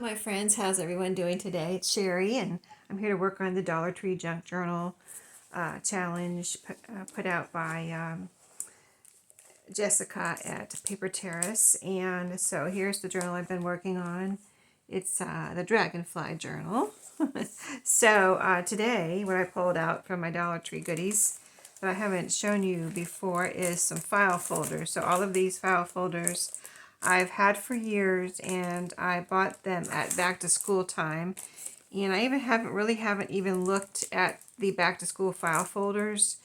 My friends, how's everyone doing today? It's Sheree, and I'm here to work on the Dollar Tree Junk Journal challenge put out by Jessica at Paper Terrace. And so here's the journal I've been working on. It's the Dragonfly Journal. So today, what I pulled out from my Dollar Tree goodies that I haven't shown you before is some file folders. So all of these file folders I've had for years, and I bought them at back to school time. And I even haven't even looked at the back to school file folders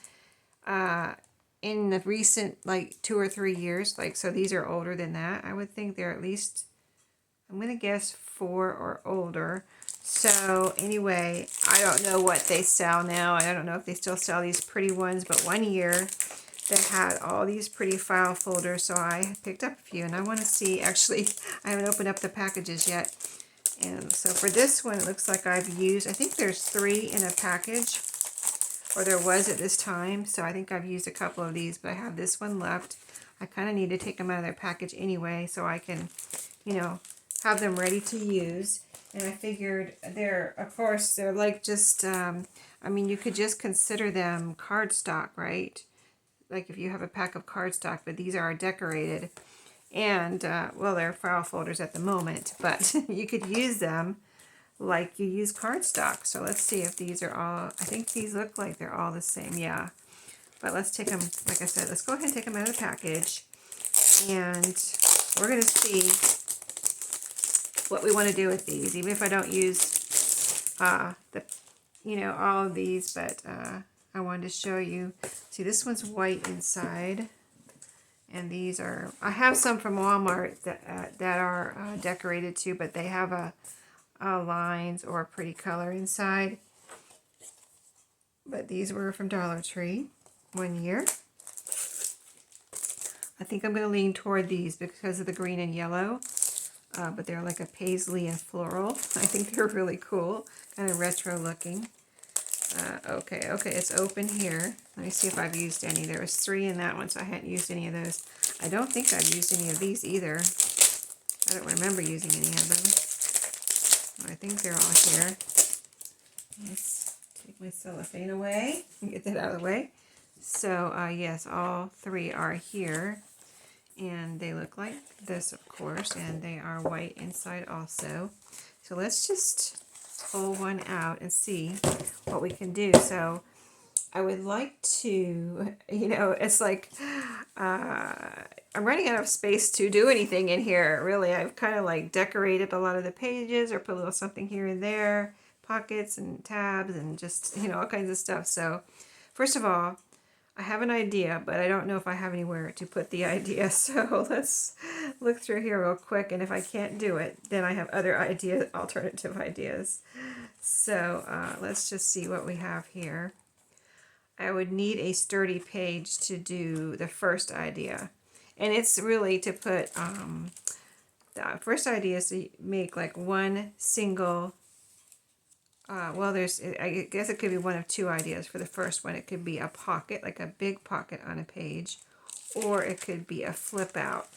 in the recent like 2 or 3 years. Like, so these are older than that. I would think they're at least, I'm gonna guess 4 or older. So anyway, I don't know what they sell now. I don't know if they still sell these pretty ones, but one year they had all these pretty file folders, so I picked up a few, and I want to see, actually, I haven't opened up the packages yet. And so for this one, it looks like I've used, I think there's 3 in a package, or there was at this time, so I think I've used a couple of these, but I have this one left. I kind of need to take them out of their package anyway, so I can, you know, have them ready to use. And I figured they're, of course, they're like just, I mean, you could just consider them cardstock, right? Like if you have a pack of cardstock, but these are decorated. And, well, they're file folders at the moment, but you could use them like you use cardstock. So let's see if these are all, I think these look like they're all the same, yeah. But let's take them, like I said, let's go ahead and take them out of the package. And we're going to see what we want to do with these, even if I don't use all of these, but I wanted to show you. See, this one's white inside, and these are, I have some from Walmart that are decorated too, but they have a lines or a pretty color inside. But these were from Dollar Tree one year. I think I'm going to lean toward these because of the green and yellow. But they're like a paisley and floral. I think they're really cool, kind of retro looking. Okay, it's open here. Let me see if I've used any. There was 3 in that one, so I hadn't used any of those. I don't think I've used any of these either. I don't remember using any of them. I think they're all here. Let's take my cellophane away and get that out of the way. So, yes, all 3 are here. And they look like this, of course, and they are white inside also. So let's just pull one out and see what we can do. So I would like to, it's like I'm running out of space to do anything in here, really. I've kind of like decorated a lot of the pages or put a little something here and there, pockets and tabs and just, all kinds of stuff. So first of all, I have an idea, but I don't know if I have anywhere to put the idea. So let's look through here real quick, and if I can't do it, then I have other alternative ideas. So let's just see what we have here. I would need a sturdy page to do the first idea. And it's really to put, the first idea is to make like one single, I guess it could be one of 2 ideas for the first one. It could be a pocket, like a big pocket on a page, or it could be a flip out.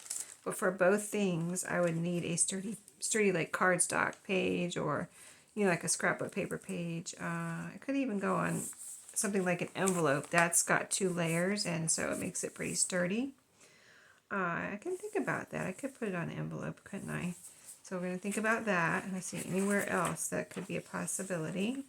But for both things, I would need a sturdy like cardstock page, or, like a scrapbook paper page. It could even go on something like an envelope. That's got 2 layers, and so it makes it pretty sturdy. I can think about that. I could put it on an envelope, couldn't I? So we're going to think about that. And I see anywhere else that could be a possibility.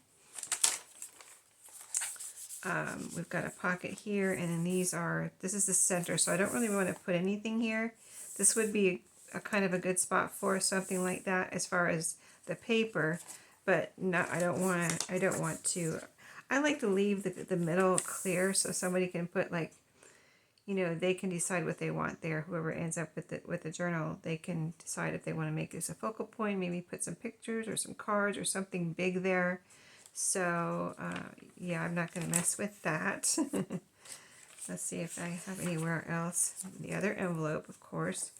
We've got a pocket here, and then this is the center, so I don't really want to put anything here. This would be a kind of a good spot for something like that as far as the paper, but no, I don't want to. I like to leave the middle clear so somebody can put like, they can decide what they want there. Whoever ends up with the journal, they can decide if they want to make this a focal point, maybe put some pictures or some cards or something big there. So, yeah, I'm not going to mess with that. Let's see if I have anywhere else. The other envelope, of course,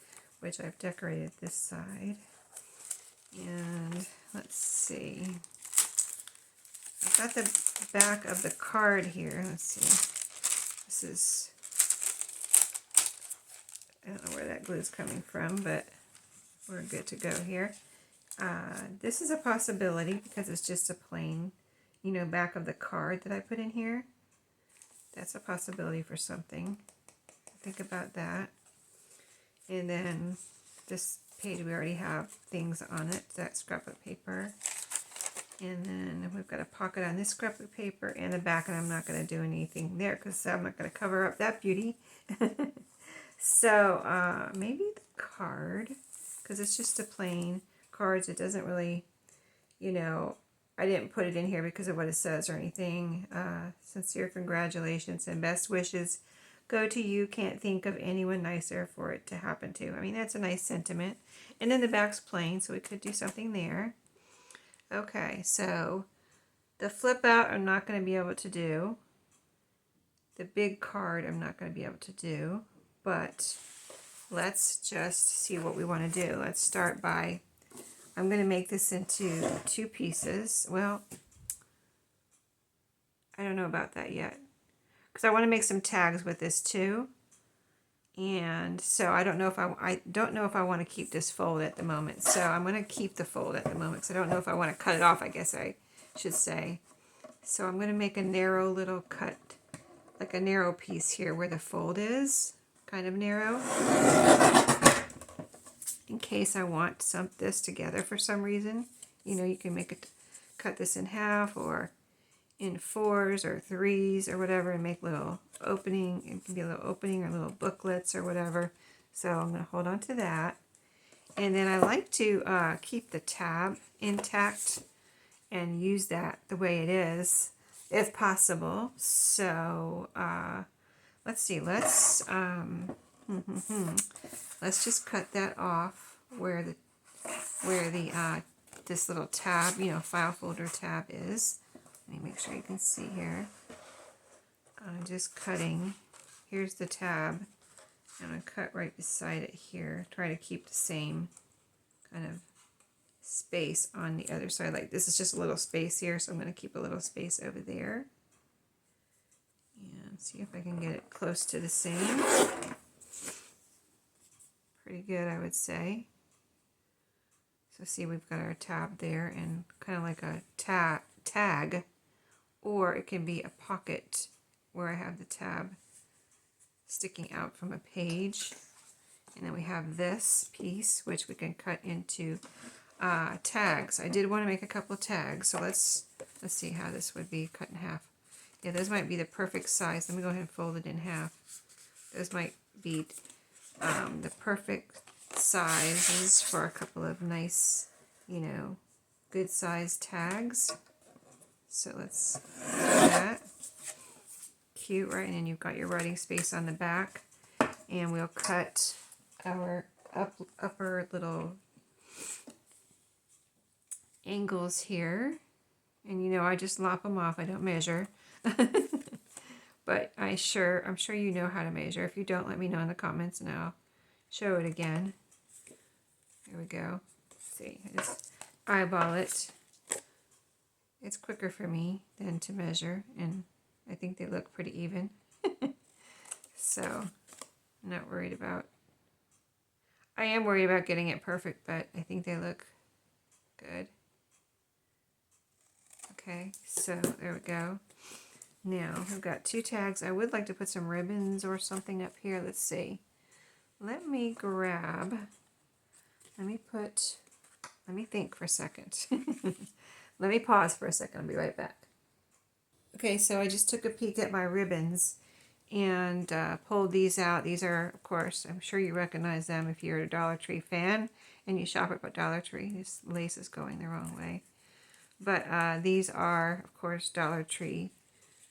which I've decorated this side. And let's see. I've got the back of the card here. Let's see. This is, I don't know where that glue is coming from, but we're good to go here. This is a possibility because it's just a plain, you know, back of the card that I put in here. That's a possibility for something. Think about that. And then this page, we already have things on it, that scrapbook paper. And then we've got a pocket on this scrapbook paper and the back, and I'm not going to do anything there because I'm not going to cover up that beauty. So maybe the card, because it's just a plain cards. It doesn't really, you know, I didn't put it in here because of what it says or anything. Sincere congratulations and best wishes go to you. Can't think of anyone nicer for it to happen to. I mean, that's a nice sentiment. And then the back's plain, so we could do something there. Okay, so the flip out I'm not going to be able to do. The big card I'm not going to be able to do. But let's just see what we want to do. Let's start by, I'm going to make this into 2 pieces. Well, I don't know about that yet, because I want to make some tags with this too. And so I don't know if I don't know if I want to keep this fold at the moment. So I'm going to keep the fold at the moment because I don't know if I want to cut it off, I guess I should say. So I'm going to make a narrow little cut, like a narrow piece here where the fold is, kind of narrow, in case I want this together for some reason. You know, you can make it, cut this in half or in 4s or 3s or whatever, and make little opening. It can be a little opening or little booklets or whatever. So I'm going to hold on to that. And then I like to keep the tab intact and use that the way it is, if possible. So let's see. Let's just cut that off where the this little tab, you know, file folder tab is. Let me make sure you can see here. I'm just cutting. Here's the tab. I'm going to cut right beside it here. Try to keep the same kind of space on the other side. Like this is just a little space here, so I'm going to keep a little space over there. And see if I can get it close to the same. Pretty good, I would say. So see, we've got our tab there and kind of like a tag. Or it can be a pocket where I have the tab sticking out from a page. And then we have this piece, which we can cut into tags. I did want to make a couple of tags, so let's see how this would be cut in half. Yeah, those might be the perfect size. Let me go ahead and fold it in half. Those might be the perfect sizes for a couple of nice, you know, good sized tags. So let's do that. Cute, right? And then you've got your writing space on the back. And we'll cut our upper little angles here. And you know, I just lop them off. I don't measure. But I'm sure you know how to measure. If you don't, let me know in the comments and I'll show it again. There we go. Let's see, I just eyeball it. It's quicker for me than to measure, and I think they look pretty even. So I'm not worried about, I am worried about getting it perfect, but I think they look good. Okay, so there we go. Now I've got 2 tags. I would like to put some ribbons or something up here. Let's see. Let me think for a second. Let me pause for a second. I'll be right back. Okay, so I just took a peek at my ribbons and pulled these out. These are, of course, I'm sure you recognize them if you're a Dollar Tree fan and you shop at Dollar Tree. This lace is going the wrong way. But these are, of course, Dollar Tree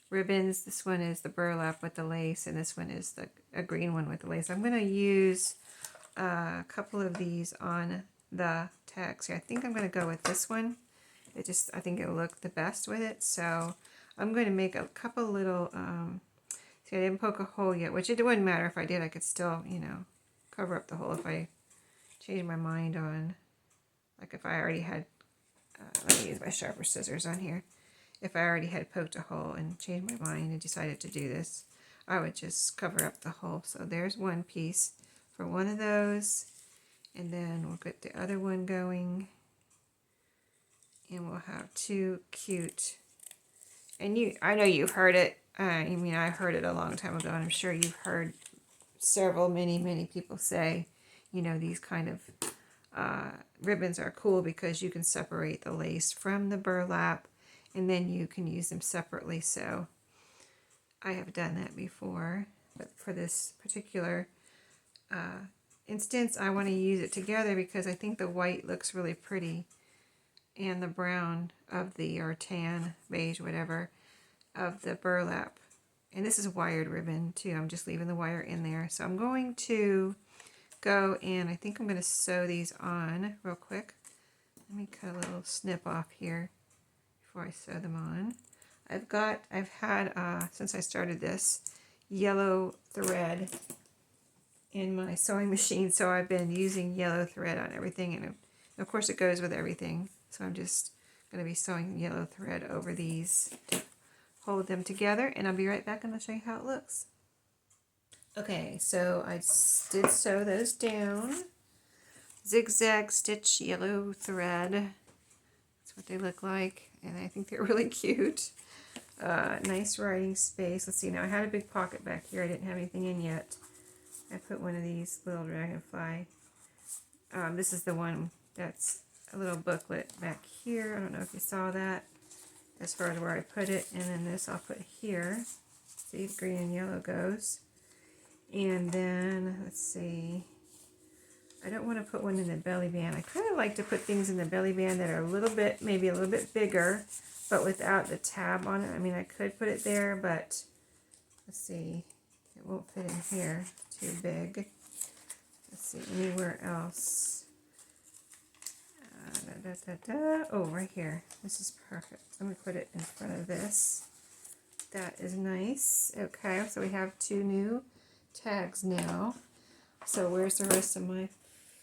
ribbons. This one is the burlap with the lace, and this one is a green one with the lace. I'm going to use a couple of these on the tags here. I think I'm going to go with this one. I think it'll look the best with it. So I'm going to make a couple little, see, I didn't poke a hole yet, which it wouldn't matter if I did. I could still, you know, cover up the hole if I change my mind on, like if I already had, let me use my sharper scissors on here. If I already had poked a hole and changed my mind and decided to do this, I would just cover up the hole. So there's one piece for one of those, and then we'll get the other one going. And we'll have two cute, and I know you've heard it. I mean, I heard it a long time ago, and I'm sure you've heard many people say, you know, these kind of ribbons are cool because you can separate the lace from the burlap, and then you can use them separately. So I have done that before, but for this particular instance, I want to use it together because I think the white looks really pretty, and the brown of the, or tan, beige, whatever, of the burlap. And this is wired ribbon too. I'm just leaving the wire in there. So I'm going to go and I think I'm going to sew these on real quick. Let me cut a little snip off here before I sew them on. I've had, since I started this, yellow thread in my sewing machine. So I've been using yellow thread on everything. And of course it goes with everything. So I'm just going to be sewing yellow thread over these to hold them together, and I'll be right back and I'll show you how it looks. Okay, so I did sew those down. Zigzag stitch yellow thread. That's what they look like, and I think they're really cute. Nice writing space. Let's see, now I had a big pocket back here. I didn't have anything in yet. I put one of these little dragonfly. This is the one that's a little booklet back here. I don't know if you saw that as far as where I put it. And then this I'll put here. See, green and yellow goes. And then, let's see, I don't want to put one in the belly band. I kind of like to put things in the belly band that are a little bit, maybe a little bit bigger, but without the tab on it. I mean, I could put it there, but let's see, it won't fit in here, too big. Let's see, anywhere else. Oh, right here. This is perfect. Let me put it in front of this. That is nice. Okay, so we have two new tags now. So where's the rest of my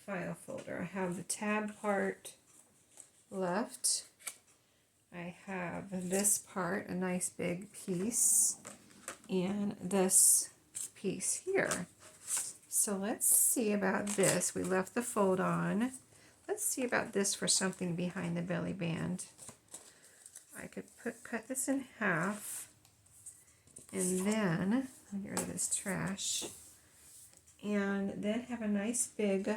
file folder? I have the tab part left. I have this part, a nice big piece, and this piece here. So let's see about this. We left the fold on. Let's see about this for something behind the belly band. I could cut this in half, and then, let me get rid of this trash, and then have a nice big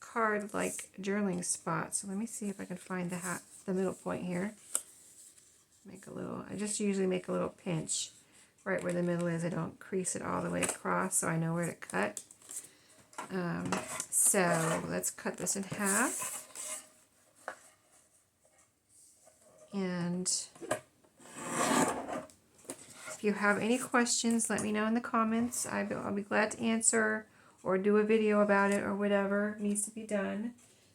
card-like journaling spot. So let me see if I can find the middle point here. Make a little, I just usually make a little pinch right where the middle is. I don't crease it all the way across, so I know where to cut. So let's cut this in half. And if you have any questions, let me know in the comments. I'll be glad to answer or do a video about it or whatever needs to be done.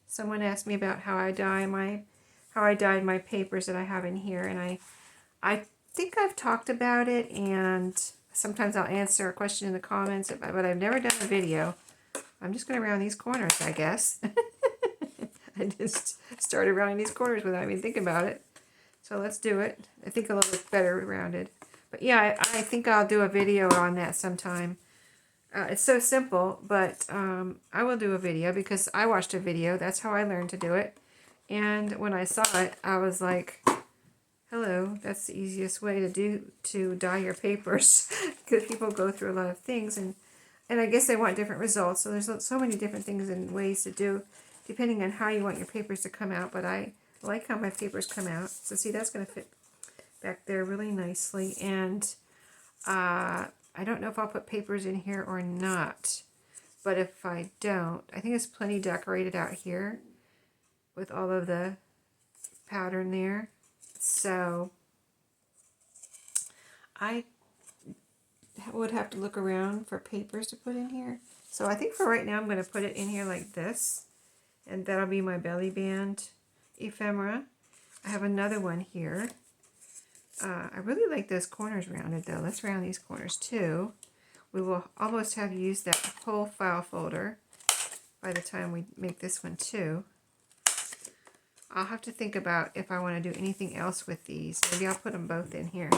Someone asked me about how I dyed my papers that I have in here, and I think I've talked about it, and sometimes I'll answer a question in the comments, but I've never done a video. I'm just going to round these corners, I guess. I just started rounding these corners without even thinking about it. So let's do it. I think a little bit better rounded. But yeah, I think I'll do a video on that sometime. It's so simple, but I will do a video because I watched a video. That's how I learned to do it. And when I saw it, I was like, hello, that's the easiest way to dye your papers. Because people go through a lot of things, and I guess they want different results. So there's so many different things and ways to do, depending on how you want your papers to come out. But I like how my papers come out. So see, that's going to fit back there really nicely. And I don't know if I'll put papers in here or not. But if I don't, I think it's plenty decorated out here with all of the pattern there. So I would have to look around for papers to put in here. So I think for right now I'm going to put it in here like this, and that'll be my belly band ephemera. I have another one here. I really like those corners rounded though. Let's round these corners too. We will almost have used that whole file folder by the time we make this one too. I'll have to think about if I want to do anything else with these. Maybe I'll put them both in here.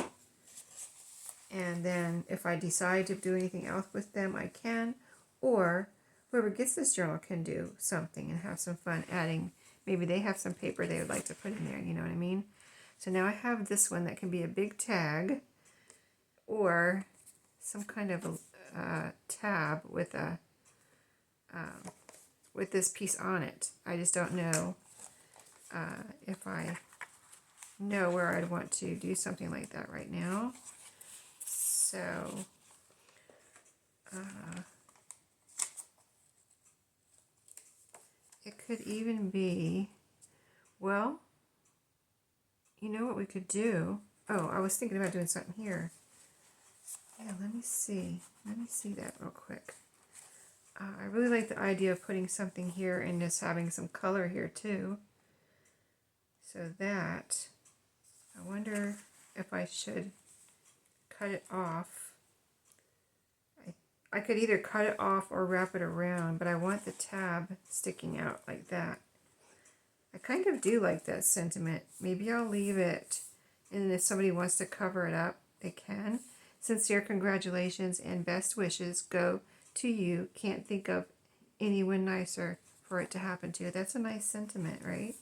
And then if I decide to do anything else with them, I can. Or whoever gets this journal can do something and have some fun adding maybe they have some paper they would like to put in there, you know what I mean? So now I have this one that can be a big tag or some kind of a tab with a with this piece on it. I just don't know if I know where I'd want to do something like that right now. So it could even be, well, you know what we could do? Oh, I was thinking about doing something here. Yeah, let me see. Let me see that real quick. I really like the idea of putting something here and just having some color here too. So that, I wonder if I should cut it off. I could either cut it off or wrap it around, but I want the tab sticking out like that. I kind of do like that sentiment. Maybe I'll leave it, and if somebody wants to cover it up, they can. Sincere congratulations and best wishes go to you. Can't think of anyone nicer for it to happen to. That's a nice sentiment, right?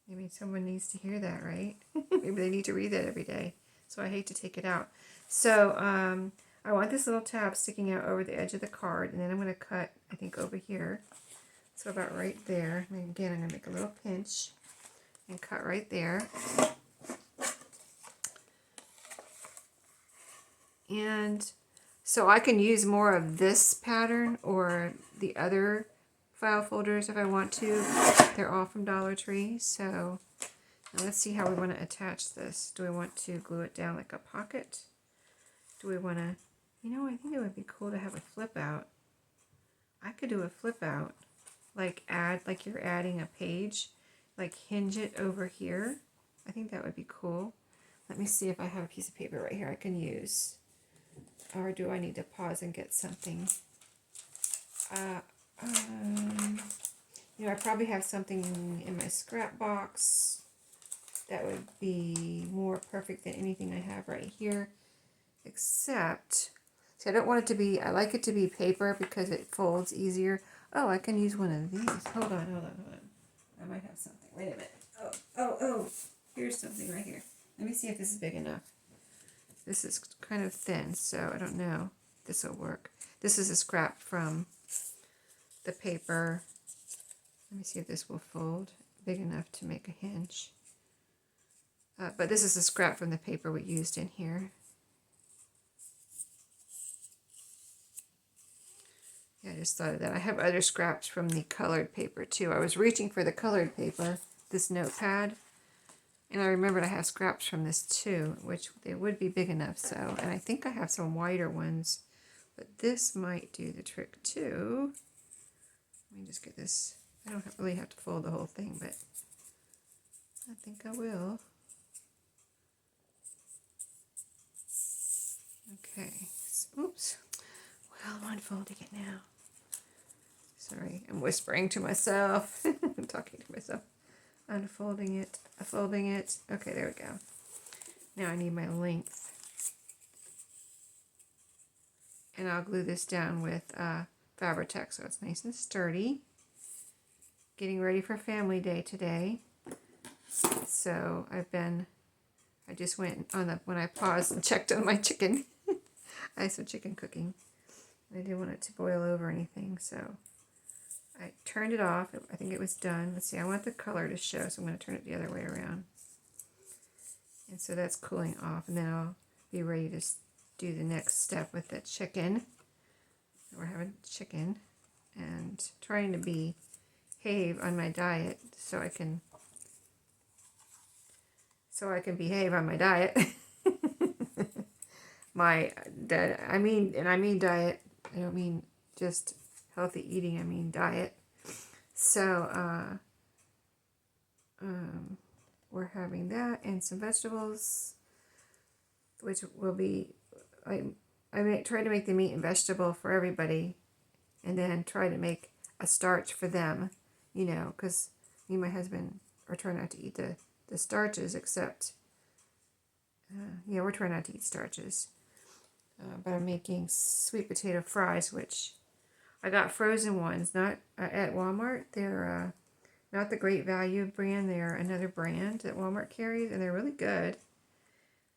Maybe someone needs to hear that, right? Maybe they need to read that every day. So I hate to take it out. So I want this little tab sticking out over the edge of the card, and then I'm going to cut, I think, over here. So about right there. And again, I'm going to make a little pinch and cut right there. And so I can use more of this pattern or the other file folders if I want to. They're all from Dollar Tree. So now let's see how we want to attach this. Do we want to glue it down like a pocket? Do we want to, you know, I think it would be cool to have a flip out. I could do a flip out, like you're adding a page, like hinge it over here. I think that would be cool. Let me see if I have a piece of paper right here I can use. Or do I need to pause and get something? You know, I probably have something in my scrap box that would be more perfect than anything I have right here. Except, see, I don't want it to be, I like it to be paper because it folds easier. Oh, I can use one of these. Hold on. I might have something. Wait a minute. Oh. Here's something right here. Let me see if this is big enough. This is kind of thin, so I don't know if this will work. This is a scrap from the paper. Let me see if this will fold big enough to make a hinge. But this is a scrap from the paper we used in here. Yeah, I just thought of that. I have other scraps from the colored paper too. I was reaching for the colored paper, this notepad. And I remembered I have scraps from this too, which they would be big enough. So, and I think I have some wider ones, but this might do the trick too. Let me just get this. I don't really have to fold the whole thing, but I think I will. Okay. Oops. Well, I'm unfolding it now. Sorry, I'm whispering to myself. I'm talking to myself. Unfolding it, folding it. Okay, there we go. Now I need my length. And I'll glue this down with Fabri-Tac so it's nice and sturdy. Getting ready for family day today. So I just went on when I paused and checked on my chicken. I have some chicken cooking. I didn't want it to boil over or anything, so I turned it off. I think it was done. Let's see, I want the color to show, so I'm going to turn it the other way around. And so that's cooling off, and then I'll be ready to do the next step with the chicken. We're having chicken and trying to behave on my diet so I can behave on my diet. I mean diet. I don't mean just healthy eating, I mean diet. So we're having that and some vegetables, which will be, I try to make the meat and vegetable for everybody, and then try to make a starch for them, you know, because me and my husband are trying not to eat the starches, except, we're trying not to eat starches. But I'm making sweet potato fries, which I got frozen ones, not at Walmart. They're not the Great Value brand. They're another brand that Walmart carries, and they're really good.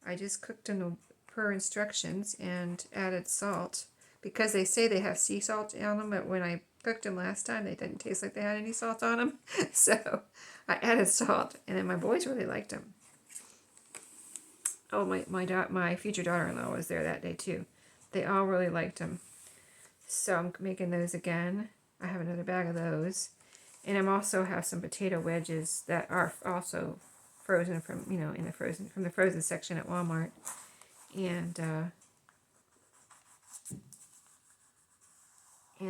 I just cooked them per instructions and added salt because they say they have sea salt on them, but when I cooked them last time, they didn't taste like they had any salt on them. So I added salt, and then my boys really liked them. Oh, my future daughter-in-law was there that day too. They all really liked them. So I'm making those again. I have another bag of those. And I'm also have some potato wedges that are also frozen from, in the frozen section at Walmart. And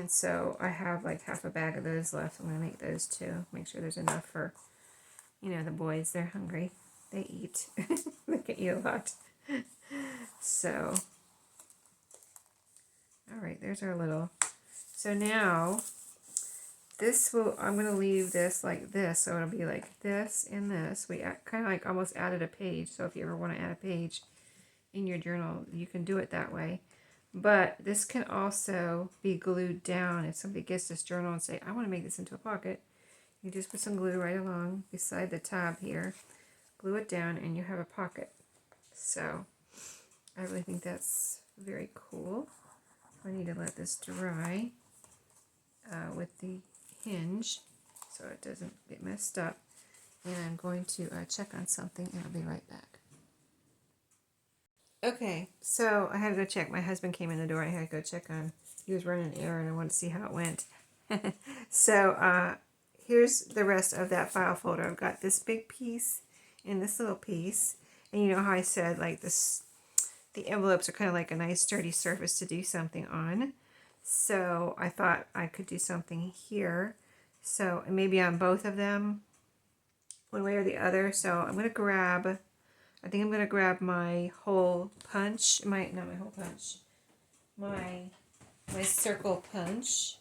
so I have like half a bag of those left. I'm going to make those too. Make sure there's enough for, the boys. They're hungry. They eat. They can eat a lot. So, all right, there's our little. So now, I'm going to leave this like this. So it'll be like this and this. We kind of like almost added a page. So if you ever want to add a page in your journal, you can do it that way. But this can also be glued down. If somebody gets this journal and say, I want to make this into a pocket, you just put some glue right along beside the tab here, glue it down, and you have a pocket. So I really think that's very cool. I need to let this dry with the hinge so it doesn't get messed up. And I'm going to check on something, and I'll be right back. Okay, so I had to go check. My husband came in the door. I had to go check on. He was running an errand. I wanted to see how it went. So here's the rest of that file folder. I've got this big piece and this little piece. And you know how I said like this, the envelopes are kind of like a nice sturdy surface to do something on. So I thought I could do something here. So maybe on both of them, one way or the other. So I'm going to grab. I think I'm going to grab my hole punch, not my hole punch, my circle punch,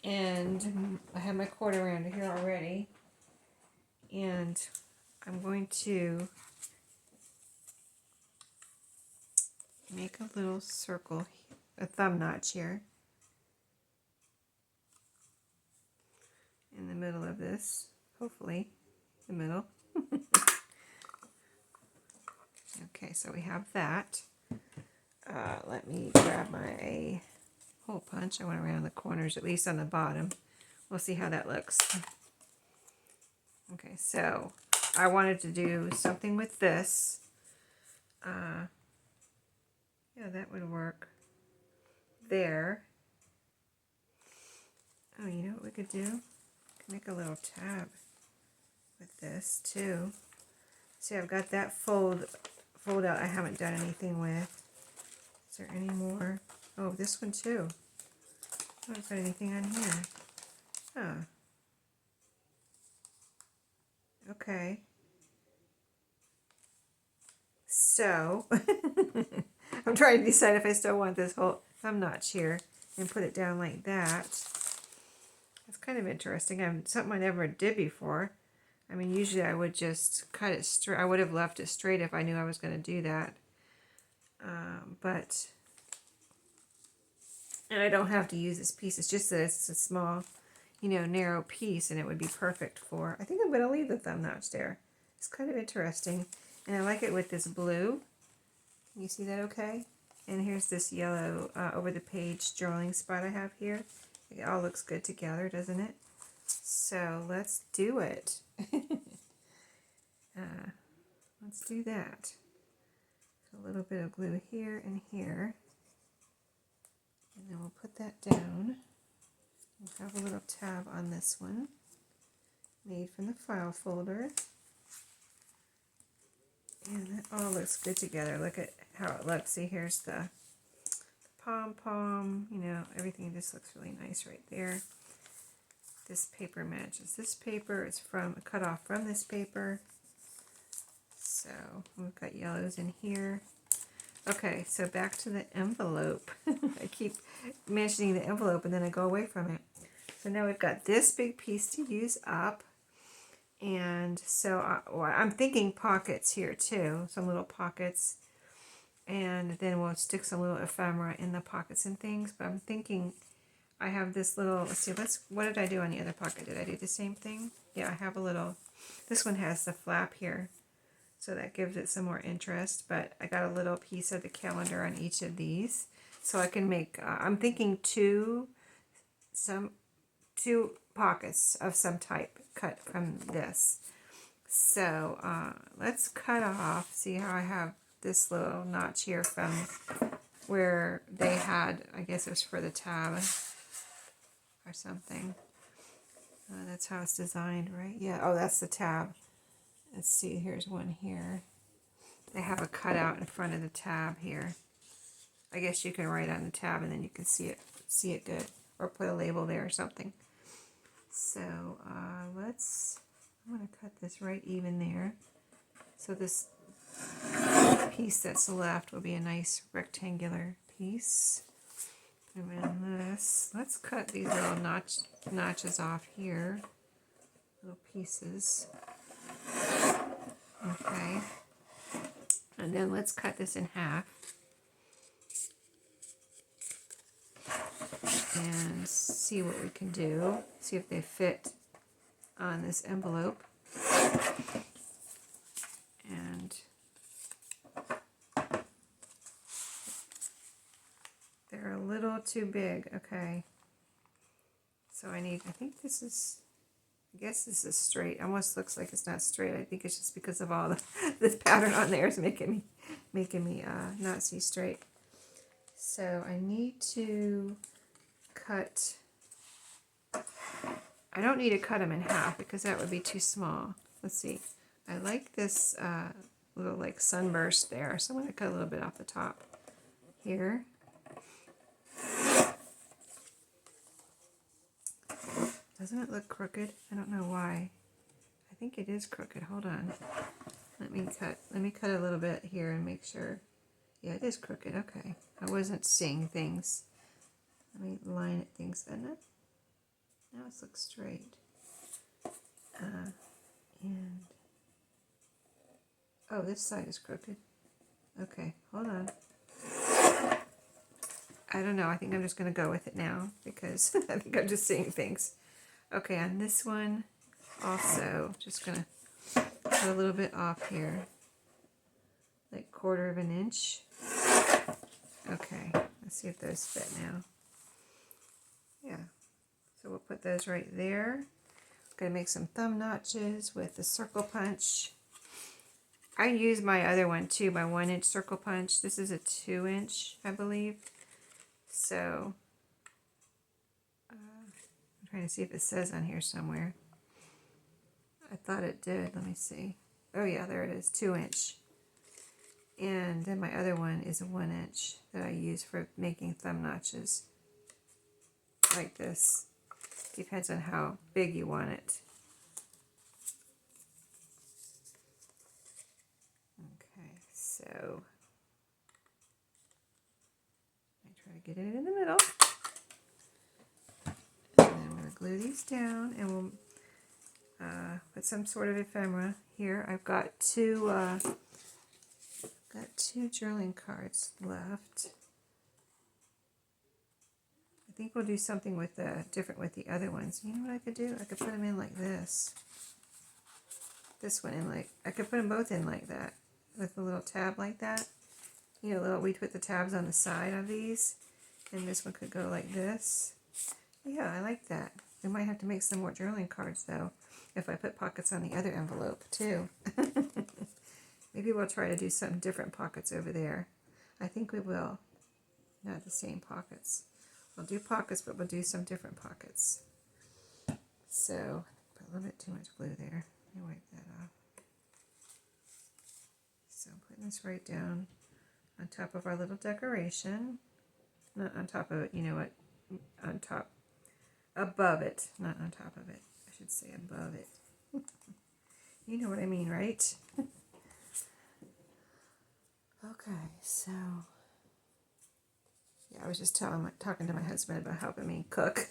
and I have my quarter rounder here already, and I'm going to make a little circle, a thumb notch here, in the middle of this, hopefully, the middle. Okay, so we have that. Let me grab my hole punch. I went around the corners, at least on the bottom. We'll see how that looks. Okay, so I wanted to do something with this. Yeah, that would work there. Oh, you know what we could do? We could make a little tab with this too. See, I've got that fold out I haven't done anything with. Is there any more? Oh, this one too. I haven't put anything on here. Huh. Okay. So, I'm trying to decide if I still want this whole thumb notch here and put it down like that. It's kind of interesting. Something I never did before. I mean, usually I would just cut it straight. I would have left it straight if I knew I was going to do that. And I don't have to use this piece. It's just that it's a small, narrow piece, and it would be perfect for. I think I'm going to leave the thumb notch there. It's kind of interesting, and I like it with this blue. You see that okay? And here's this yellow over the page journaling spot I have here. It all looks good together, doesn't it? So let's do it. Let's do that. So a little bit of glue here and here. And then we'll put that down. We'll have a little tab on this one, made from the file folder. And that all looks good together. Look at how it looks. See, here's the pom-pom, everything just looks really nice right there. This paper matches this paper. It's cut off from this paper. So we've got yellows in here. Okay, so back to the envelope. I keep mentioning the envelope and then I go away from it. So now we've got this big piece to use up. And so I'm thinking pockets here too, some little pockets. And then we'll stick some little ephemera in the pockets and things. But I'm thinking I have this little, let's see, what did I do on the other pocket? Did I do the same thing? Yeah, I have a little, this one has the flap here, so that gives it some more interest, but I got a little piece of the calendar on each of these, so I can make, I'm thinking two pockets of some type cut from this. So let's cut off, see how I have this little notch here from where they had, I guess it was for the tab or something. That's how it's designed, right? Yeah, oh, that's the tab. Let's see, here's one here. They have a cutout in front of the tab here. I guess you can write on the tab and then you can see it good, or put a label there or something. So I'm going to cut this right even there. So this piece that's left will be a nice rectangular piece. And then let's cut these little notches off here, little pieces. Okay. And then let's cut this in half. And see what we can do. See if they fit on this envelope. And they're a little too big. Okay. So I think this is, I guess this is straight. Almost looks like it's not straight. I think it's just because of all this pattern on there is making me not see straight. So I need to cut, I don't need to cut them in half because that would be too small. Let's see. I like this little like sunburst there, so I'm going to cut a little bit off the top here. Doesn't it look crooked? I don't know why. I think it is crooked. Hold on. Let me cut a little bit here and make sure. Yeah, it is crooked. Okay. I wasn't seeing things. Let me line it things, doesn't it? Now it looks straight. And oh, this side is crooked. Okay, hold on. I don't know. I think I'm just going to go with it now because I think I'm just seeing things. Okay, on this one also, just going to cut a little bit off here, like 1/4 of an inch. Okay, let's see if those fit now. Yeah, so we'll put those right there. Gonna make some thumb notches with the circle punch. I use my other one too, my 1-inch circle punch. This is a 2-inch, I believe. So I'm trying to see if it says on here somewhere. I thought it did. Let me see. Oh yeah, there it is, 2-inch. And then my other one is a 1-inch that I use for making thumb notches like this. Depends on how big you want it. Okay, so I try to get it in the middle. And then I'm going to glue these down, and we'll put some sort of ephemera here. I've got two journaling cards left. I think we'll do something with different with the other ones. You know what I could do? I could put them in like this. This one in like, I could put them both in like that with a little tab like that. You know, we put the tabs on the side of these, and this one could go like this. Yeah, I like that. We might have to make some more journaling cards though, if I put pockets on the other envelope too. Maybe we'll try to do some different pockets over there. I think we will. Not the same pockets. We'll do pockets, but we'll do some different pockets. So, put a little bit too much glue there. Let me wipe that off. So I'm putting this right down on top of our little decoration. Not on top of it, you know what? On top. Above it. Not on top of it. I should say above it. You know what I mean, right? Okay, so yeah, I was just talking to my husband about helping me cook.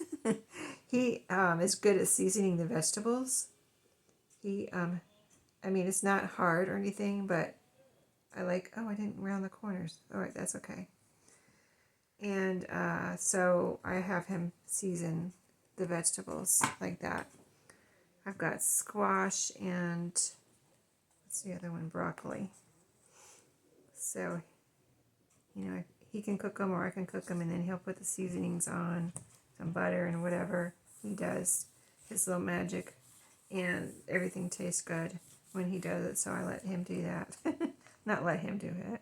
He is good at seasoning the vegetables. He, I mean, it's not hard or anything, but I like, oh, I didn't round the corners. All right, that's okay. And so I have him season the vegetables like that. I've got squash and what's the other one? Broccoli. So, you know, he can cook them or I can cook them, and then he'll put the seasonings on, some butter and whatever he does, his little magic, and everything tastes good when he does it, so I let him do that. Not let him do it.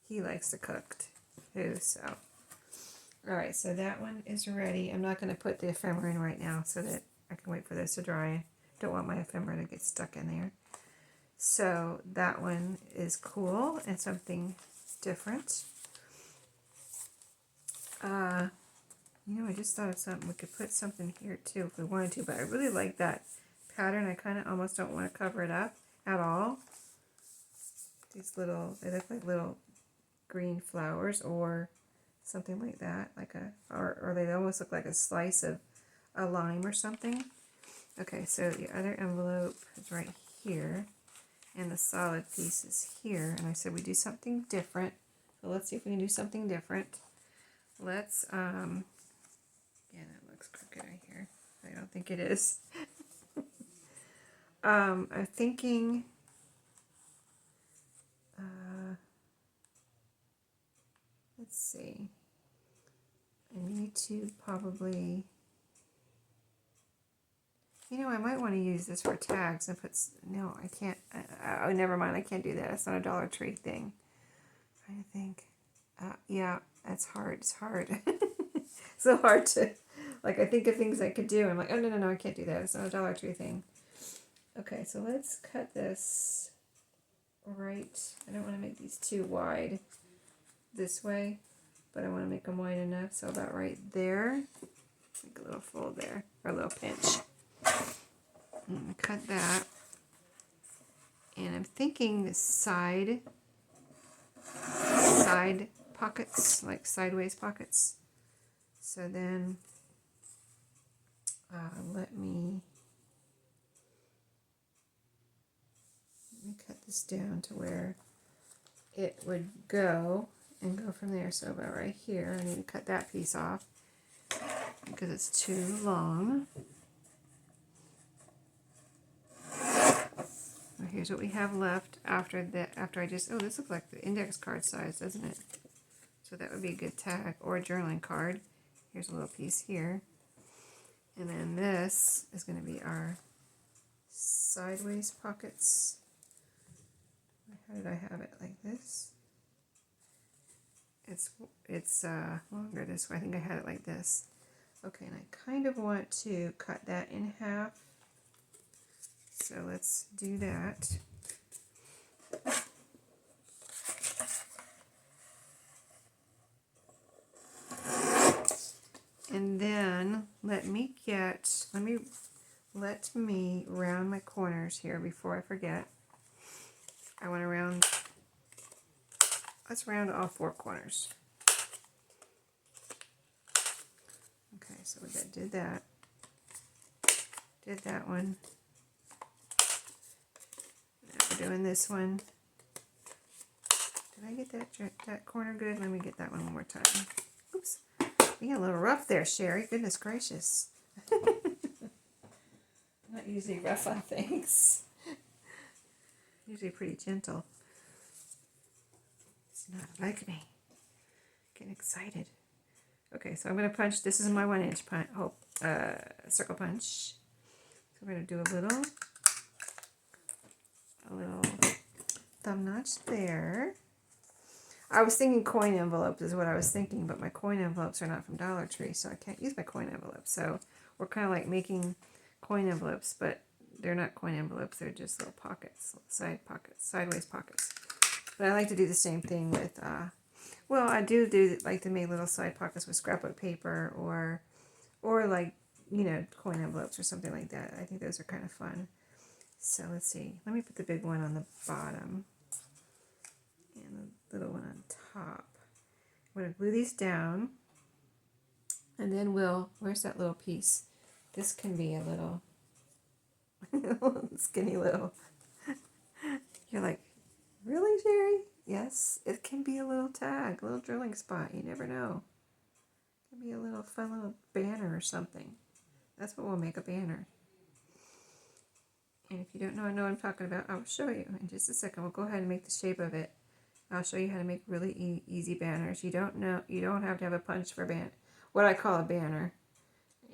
He likes to cook too, so. Alright, so that one is ready. I'm not going to put the ephemera in right now so that I can wait for this to dry. Don't want my ephemera to get stuck in there. So that one is cool and something different. You know, I just thought of something. We could put something here too if we wanted to, but I really like that pattern. I kind of almost don't want to cover it up at all. These little, they look like little green flowers or something like that, like or they almost look like a slice of a lime or something. Okay, so the other envelope is right here, and the solid piece is here, and I said we do something different. So let's see if we can do something different. Let's, yeah, that looks crooked right here. I don't think it is. I'm thinking, let's see. I need to probably, you know, I might want to use this for tags and put, no, I can't, oh, never mind, I can't do that. It's not a Dollar Tree thing. I'm trying to think. Yeah, that's hard. It's hard. So hard to, like, I think of things I could do. I'm like, oh, no, I can't do that. It's not a Dollar Tree thing. Okay, so let's cut this right. I don't want to make these too wide this way, but I want to make them wide enough. So about right there. Make a little fold there, or a little pinch. And cut that. And I'm thinking the side pockets, like sideways pockets. So then let me cut this down to where it would go and go from there. So about right here, I need to cut that piece off because it's too long. So here's what we have left after that. After I just, oh, this looks like the index card size, doesn't it? So that would be a good tag, or a journaling card. Here's a little piece here. And then this is going to be our sideways pockets. How did I have it? Like this? It's longer this way. I think I had it like this. Okay, and I kind of want to cut that in half. So let's do that. And then let me round my corners here before I forget. I want to let's round all 4 corners. Okay, so we did that one. Now we're doing this one. Did I get that corner good? Let me get that one more time. Oops. You got a little rough there, Sheree. Goodness gracious. I'm not usually rough on things. Usually pretty gentle. It's not like me. Getting excited. Okay, so I'm going to punch. This is my 1-inch circle punch. So we're going to do a little thumb notch there. I was thinking coin envelopes is what I was thinking, but my coin envelopes are not from Dollar Tree, so I can't use my coin envelopes. So we're kind of like making coin envelopes, but they're not coin envelopes. They're just little pockets, sideways pockets. But I like to do the same thing with, well, I do like to make little side pockets with scrapbook paper or like, you know, coin envelopes or something like that. I think those are kind of fun. So let's see. Let me put the big one on the bottom and the little one on top. I'm going to glue these down, and then where's that little piece? This can be a little skinny little. You're like, really, Sheree? Yes, it can be a little tag, a little drilling spot. You never know. It can be a little fun little banner or something. That's what we'll make, a banner. And if you don't know what I'm talking about, I'll show you in just a second. We'll go ahead and make the shape of it. I'll show you how to make really easy banners. You don't have to have a punch for what I call a banner.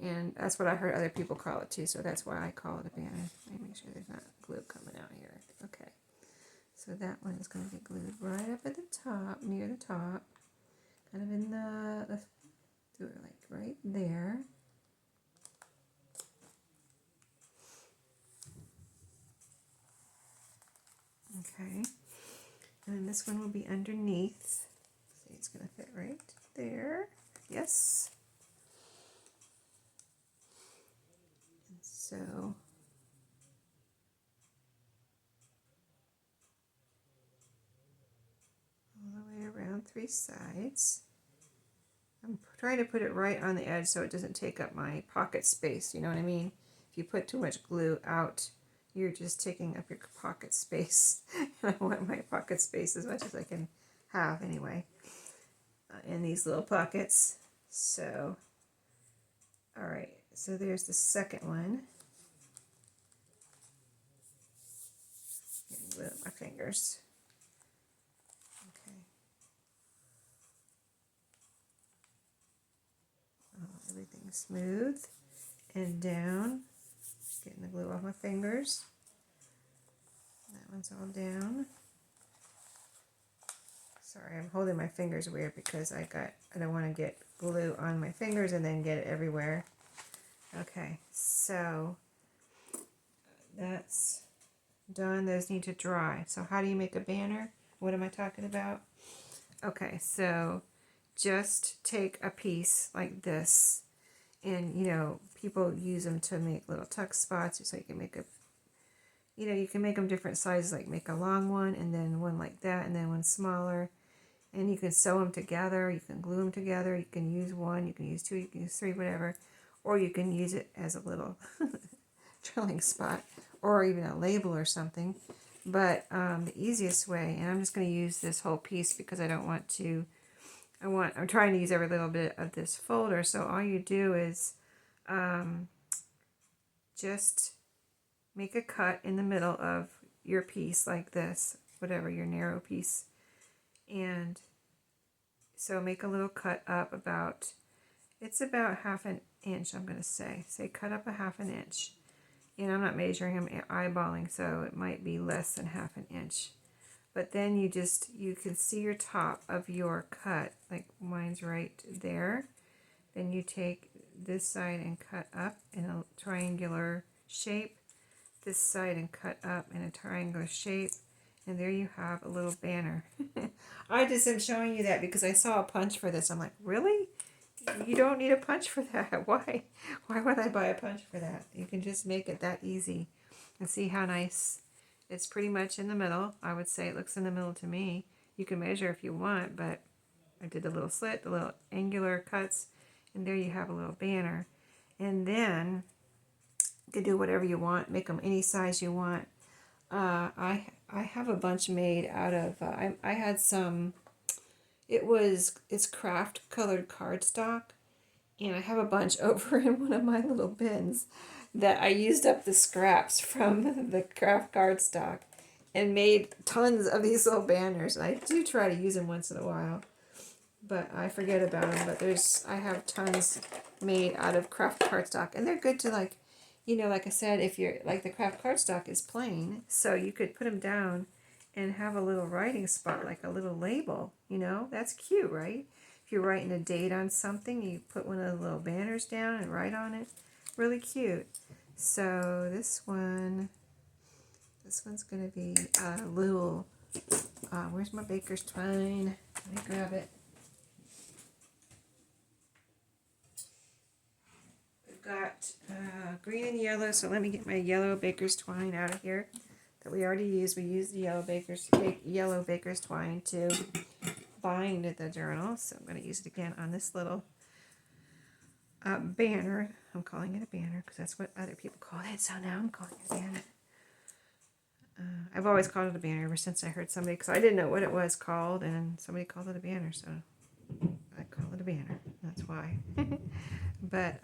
And that's what I heard other people call it too, so that's why I call it a banner. Let me make sure there's not glue coming out here. Okay. So that one is going to be glued right up at the top, near the top. Kind of in let's do it like right there. Okay. And then this one will be underneath. See, it's going to fit right there. Yes. And so all the way around 3 sides. I'm trying to put it right on the edge so it doesn't take up my pocket space, you know what I mean? If you put too much glue out, you're just taking up your pocket space. I want my pocket space as much as I can have anyway in these little pockets. So, all right, so there's the second one. Getting glue on my fingers. Okay. Oh, everything's smooth and down. Getting the glue off my fingers. That one's all down. Sorry, I'm holding my fingers weird because I don't want to get glue on my fingers and then get it everywhere. Okay, so that's done. Those need to dry. So how do you make a banner? What am I talking about? Okay, so just take a piece like this, and people use them to make little tuck spots, so you can make you can make them different sizes, like make a long one and then one like that and then one smaller, and you can sew them together, you can glue them together, you can use one, you can use two, you can use three, whatever, or you can use it as a little drilling spot or even a label or something. But the easiest way, and I'm just going to use this whole piece because I don't want to, I'm trying to use every little bit of this folder. So all you do is just make a cut in the middle of your piece like this, whatever your narrow piece. And so make a little cut up about, it's about 1/2 inch, I'm going to say cut up a 1/2 inch. And I'm not measuring, I'm eyeballing, so it might be less than 1/2 inch. But then you can see your top of your cut, like mine's right there. Then you take this side and cut up in a triangular shape, this side and cut up in a triangular shape, and there you have a little banner. I just am showing you that because I saw a punch for this. I'm like, really? You don't need a punch for that. Why would I buy a punch for that? You can just make it that easy. And see how nice. It's pretty much in the middle. I would say it looks in the middle to me. You can measure if you want, but I did a little slit, the little angular cuts, and there you have a little banner. And then you can do whatever you want, make them any size you want. I have a bunch made out of, I had some, it's craft colored cardstock, and I have a bunch over in one of my little bins that I used up the scraps from the craft cardstock and made tons of these little banners. And I do try to use them once in a while, but I forget about them. But I have tons made out of craft cardstock, and they're good to like I said, if you're like the craft cardstock is plain, so you could put them down and have a little writing spot, like a little label, that's cute, right? If you're writing a date on something, you put one of the little banners down and write on it. Really cute. So this one's going to be a little, where's my baker's twine? Let me grab it. We've got green and yellow, so let me get my yellow baker's twine out of here that we already used. We used the yellow baker's twine to bind the journal, so I'm going to use it again on this little banner. I'm calling it a banner because that's what other people call it, so now I'm calling it a banner. I've always called it a banner ever since I heard somebody, because I didn't know what it was called, and somebody called it a banner, so I call it a banner. That's why. But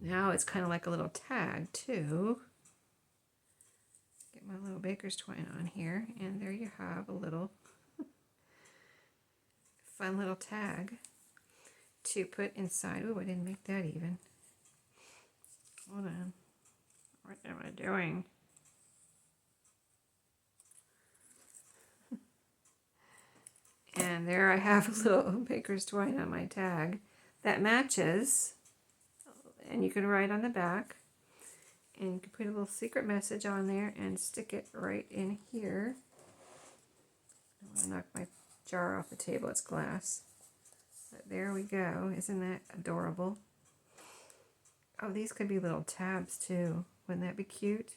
now it's kind of like a little tag too. Get my little baker's twine on here, and there you have a little fun little tag to put inside. Oh, I didn't make that even. Hold on. What am I doing? And there I have a little baker's twine on my tag that matches, and you can write on the back, and you can put a little secret message on there and stick it right in here. I don't want to knock my jar off the table, it's glass. But there we go. Isn't that adorable? Oh, these could be little tabs too. Wouldn't that be cute?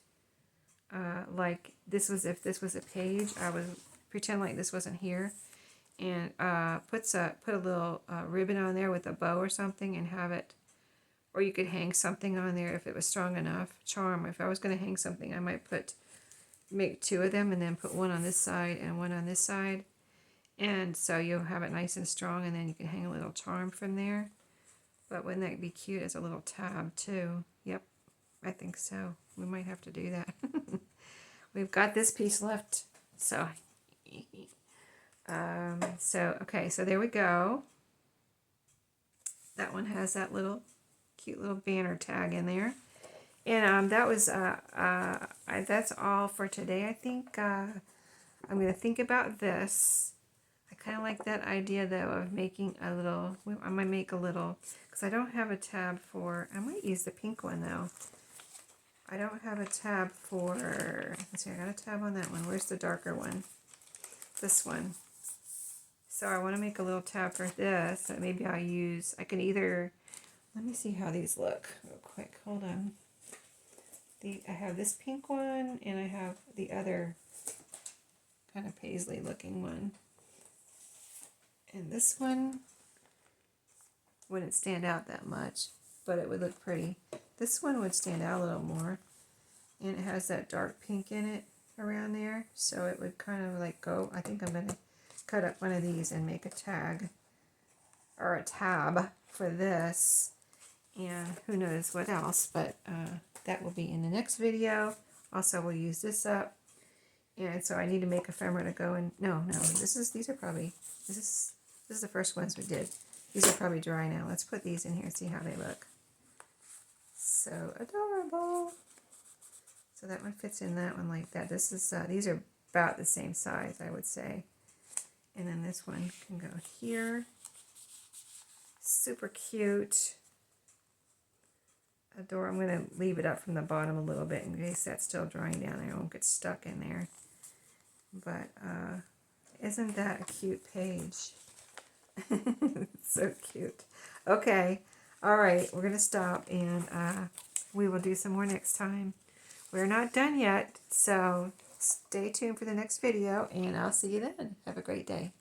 Like this was, if this was a page, I would pretend like this wasn't here, and put a little ribbon on there with a bow or something, and have it, or you could hang something on there if it was strong enough. Charm. If I was going to hang something, I might make two of them, and then put one on this side and one on this side, and so you'll have it nice and strong, and then you can hang a little charm from there. But wouldn't that be cute as a little tab too? Yep, I think so. We might have to do that. We've got this piece left, so okay, so there we go. That one has that little cute little banner tag in there, and that was that's all for today. I think I'm gonna think about this. I kind of like that idea though of making a little. I might make a little, because I don't have a tab for. I might use the pink one though. I don't have a tab for. Let's see, I got a tab on that one. Where's the darker one? This one. So I want to make a little tab for this that maybe I'll use. I can either. Let me see how these look real quick. Hold on. I have this pink one, and I have the other kind of paisley looking one. And this one wouldn't stand out that much, but it would look pretty. This one would stand out a little more, and it has that dark pink in it around there, so it would kind of like go. I think I'm going to cut up one of these and make a tag or a tab for this, and who knows what else, but that will be in the next video. Also, we'll use this up, and so I need to make ephemera to go in. No, these are probably, this is the first ones we did. These are probably dry now. Let's put these in here and see how they look. So adorable. So that one fits in that one like that. This is these are about the same size, I would say. And then this one can go here. Super cute. Adore. I'm going to leave it up from the bottom a little bit in case that's still drying down there. It won't get stuck in there. But isn't that a cute page? So cute. Okay. All right. We're going to stop, and we will do some more next time. We're not done yet, so stay tuned for the next video, and I'll see you then. Have a great day.